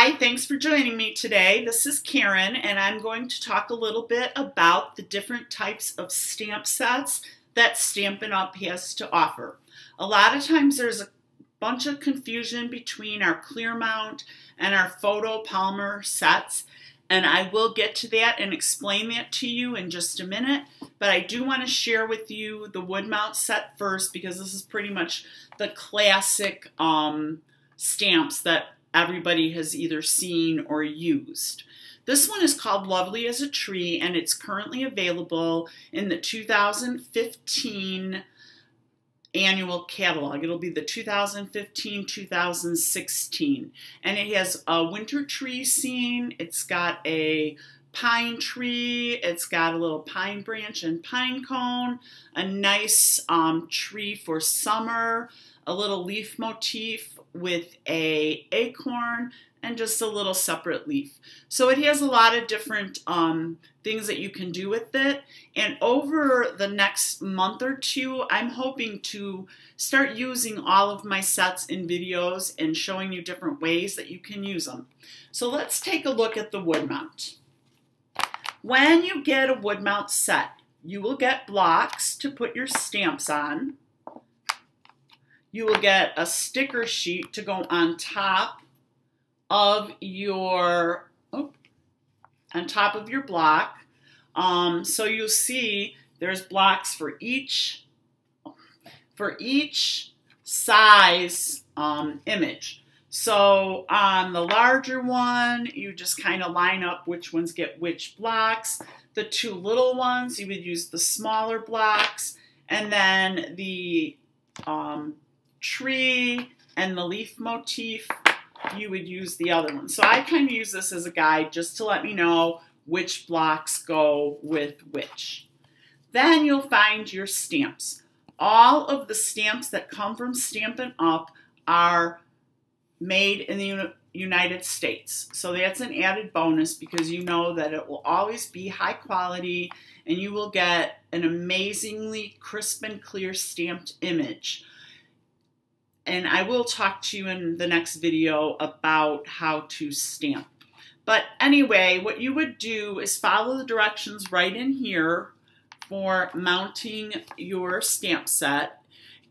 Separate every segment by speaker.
Speaker 1: Hi, thanks for joining me today. This is Karen, and I'm going to talk a little bit about the different types of stamp sets that Stampin' Up! Has to offer. A lot of times there's a bunch of confusion between our clear mount and our photopolymer sets, and I will get to that and explain that to you in just a minute, but I do want to share with you the wood mount set first because this is pretty much the classic stamps that everybody has either seen or used. This one is called Lovely as a Tree, and it's currently available in the 2015 annual catalog. It'll be the 2015-2016, and it has a winter tree scene. It's got a pine tree, it's got a little pine branch and pine cone, a nice tree for summer, a little leaf motif with a acorn, and just a little separate leaf. So it has a lot of different things that you can do with it. And over the next month or two, I'm hoping to start using all of my sets in videos and showing you different ways that you can use them. So let's take a look at the wood mount. When you get a wood mount set, you will get blocks to put your stamps on. You will get a sticker sheet to go on top of your block. So you'll see there's blocks for each size image. So on the larger one, you just kind of line up which ones get which blocks. The two little ones, you would use the smaller blocks, and then the tree and the leaf motif, you would use the other one. So I kind of use this as a guide just to let me know which blocks go with which. Then you'll find your stamps. All of the stamps that come from Stampin' Up! Are made in the United States. So that's an added bonus because you know that it will always be high quality and you will get an amazingly crisp and clear stamped image. And I will talk to you in the next video about how to stamp. But anyway, what you would do is follow the directions right in here for mounting your stamp set.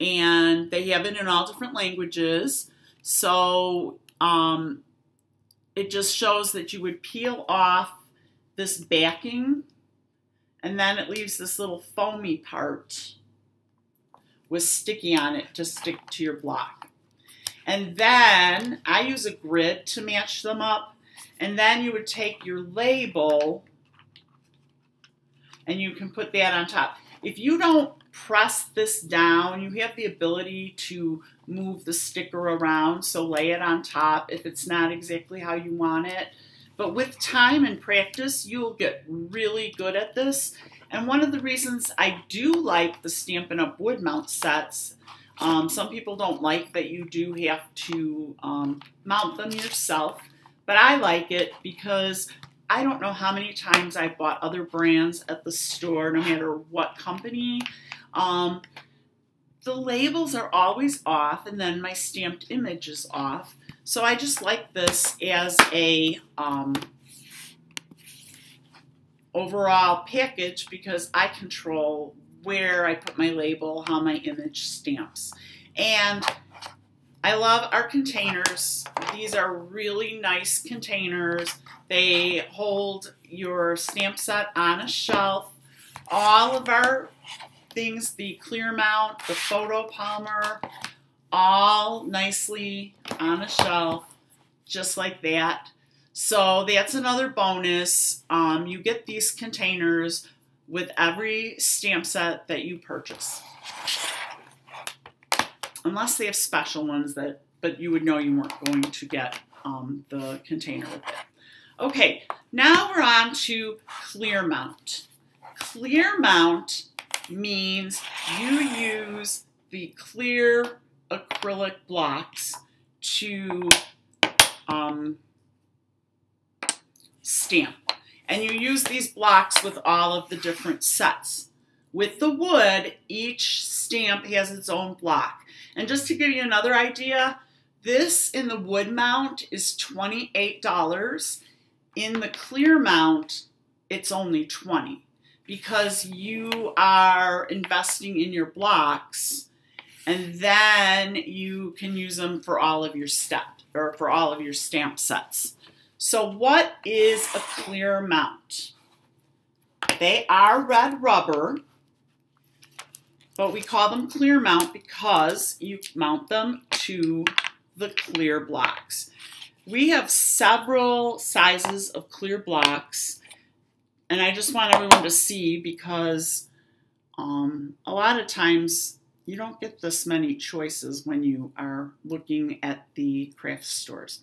Speaker 1: And they have it in all different languages. So it just shows that you would peel off this backing, and then it leaves this little foamy part with sticky on it to stick to your block. And then I use a grid to match them up, and then you would take your label and you can put that on top. If you don't press this down, you have the ability to move the sticker around, so lay it on top if it's not exactly how you want it. But with time and practice, you'll get really good at this. And one of the reasons I do like the Stampin' Up! Wood mount sets, some people don't like that you do have to mount them yourself, but I like it because I don't know how many times I've bought other brands at the store, no matter what company. The labels are always off, and then my stamped image is off. So I just like this as a overall package because I control where I put my label, how my image stamps. And I love our containers. These are really nice containers. They hold your stamp set on a shelf. All of our things, the clear mount, the photopolymer, all nicely on a shelf, just like that. So that's another bonus. You get these containers with every stamp set that you purchase. Unless they have special ones but you would know you weren't going to get the container with it. Okay, now we're on to clear mount. Clear mount means you use the clear acrylic blocks to stamp. And you use these blocks with all of the different sets. With the wood, each stamp has its own block. And just to give you another idea, This in the wood mount is $28. In the clear mount, it's only $20 because you are investing in your blocks, and then you can use them for all of your for all of your stamp sets. So what is a clear mount? They are red rubber, but we call them clear mount because you mount them to the clear blocks. We have several sizes of clear blocks, and I just want everyone to see because a lot of times you don't get this many choices when you are looking at the craft stores.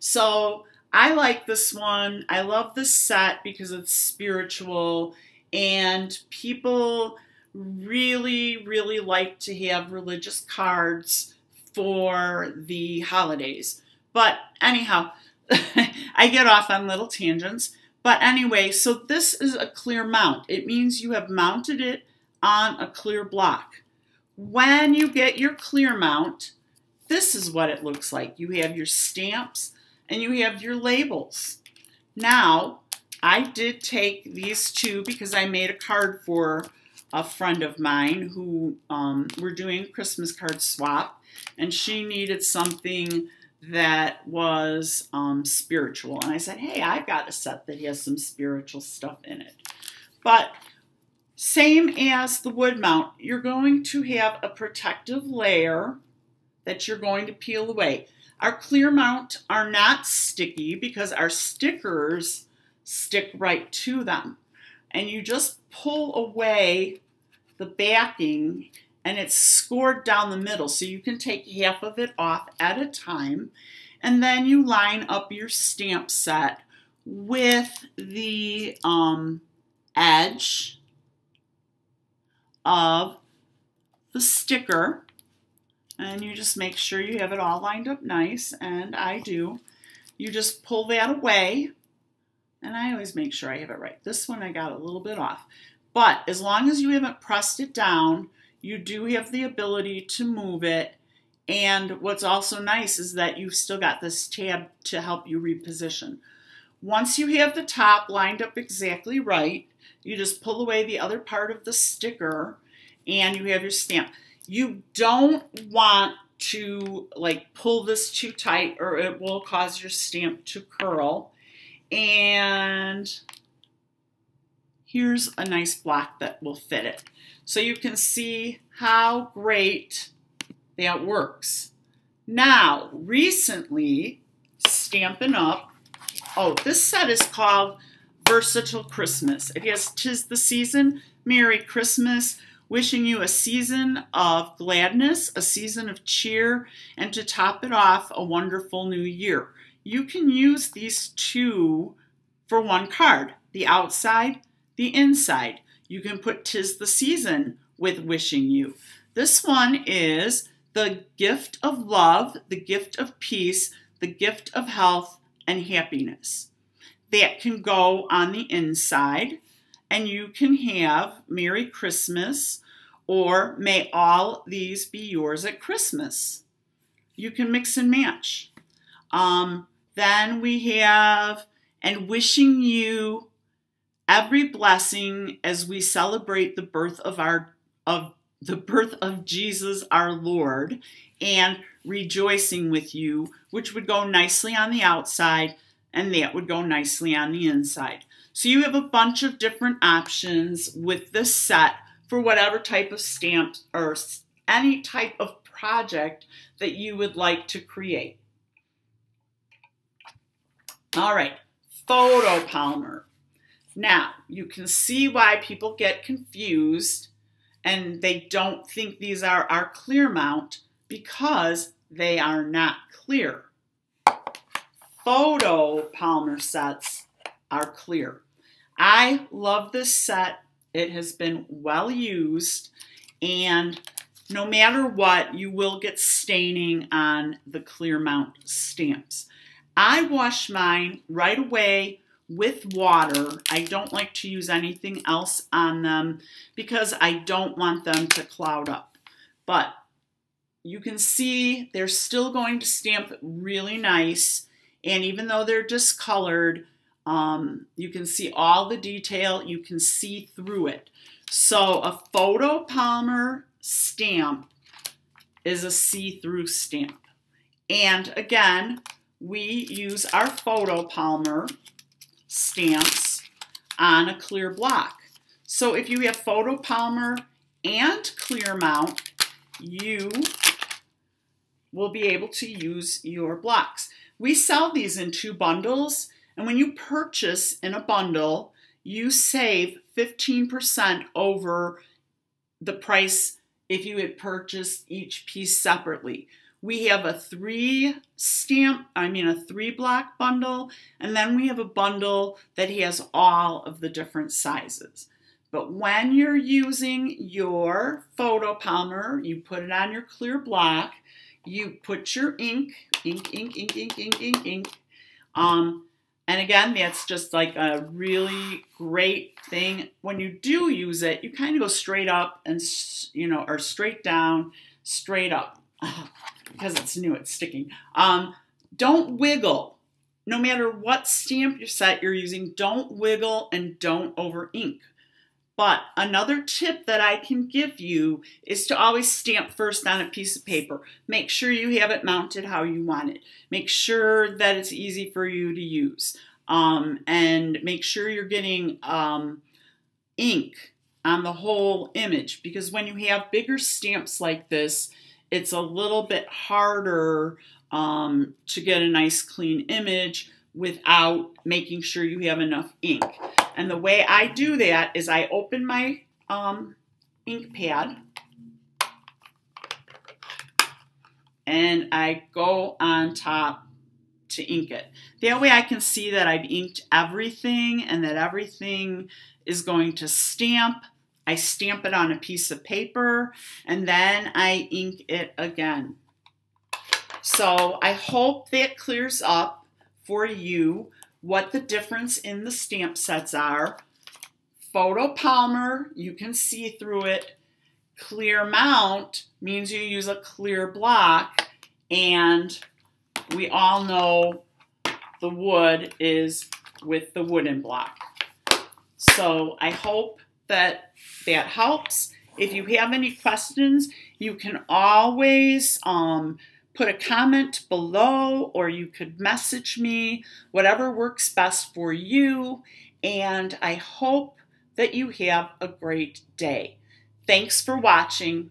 Speaker 1: So I like this one. I love this set because it's spiritual, and people really, really like to have religious cards for the holidays. But anyhow, I get off on little tangents. But anyway, so this is a clear mount. It means you have mounted it on a clear block. When you get your clear mount, this is what it looks like. You have your stamps and you have your labels. Now, I did take these two because I made a card for a friend of mine who we're doing a Christmas card swap, and she needed something that was spiritual. And I said, hey, I've got a set that has some spiritual stuff in it. But same as the wood mount, you're going to have a protective layer that you're going to peel away. Our clear mount are not sticky because our stickers stick right to them. And you just pull away the backing, and it's scored down the middle, so you can take half of it off at a time, and then you line up your stamp set with the edge of the sticker, and you just make sure you have it all lined up nice, and I do. You just pull that away, and I always make sure I have it right. This one I got a little bit off, but as long as you haven't pressed it down, you do have the ability to move it. And what's also nice is that you've still got this tab to help you reposition. Once you have the top lined up exactly right, you just pull away the other part of the sticker and you have your stamp. You don't want to like pull this too tight or it will cause your stamp to curl. And here's a nice block that will fit it. So you can see how great that works. Now, recently, Stampin' Up! Oh, this set is called Versatile Christmas. It has 'Tis the Season, Merry Christmas, wishing you a season of gladness, a season of cheer, and to top it off, a wonderful new year. You can use these two for one card, the outside, the inside. You can put 'Tis the Season with wishing you. This one is the gift of love, the gift of peace, the gift of health and happiness. That can go on the inside, and you can have Merry Christmas or may all these be yours at Christmas. You can mix and match. Then we have and wishing you every blessing as we celebrate the birth of Jesus our Lord, and rejoicing with you, which would go nicely on the outside, and that would go nicely on the inside. So you have a bunch of different options with this set for whatever type of stamp or any type of project that you would like to create. All right, photopolymer. Now, you can see why people get confused and they don't think these are our clear mount because they are not clear. Photopolymer sets are clear. I love this set. It has been well used, and no matter what, you will get staining on the clear mount stamps. I wash mine right away with water. I don't like to use anything else on them because I don't want them to cloud up. But you can see they're still going to stamp really nice. And even though they're discolored, you can see all the detail. You can see through it. So a photopolymer stamp is a see-through stamp. And again, we use our photopolymer stamps on a clear block. So if you have photopolymer and clear mount, you will be able to use your blocks. We sell these in 2 bundles, and when you purchase in a bundle, you save 15% over the price if you had purchased each piece separately. We have a 3 block bundle, and then we have a bundle that has all of the different sizes. But when you're using your photopolymer, you put it on your clear block, you put your ink. And again, that's just like a really great thing. When you do use it, you kind of go straight up and, or straight down, straight up. Because it's new, it's sticking. Don't wiggle. No matter what stamp set you're using, don't wiggle and don't over ink. But another tip that I can give you is to always stamp first on a piece of paper. Make sure you have it mounted how you want it. Make sure that it's easy for you to use. And make sure you're getting ink on the whole image, because when you have bigger stamps like this, it's a little bit harder to get a nice clean image without making sure you have enough ink. And the way I do that is I open my ink pad and I go on top to ink it. That way I can see that I've inked everything and that everything is going to stamp. I stamp it on a piece of paper and then I ink it again. So I hope that clears up for you what the difference in the stamp sets are. Photopolymer, you can see through it. Clear mount means you use a clear block, and we all know the wood is with the wooden block. So I hope that that helps. If you have any questions, you can always put a comment below, or you could message me, whatever works best for you. And I hope that you have a great day. Thanks for watching.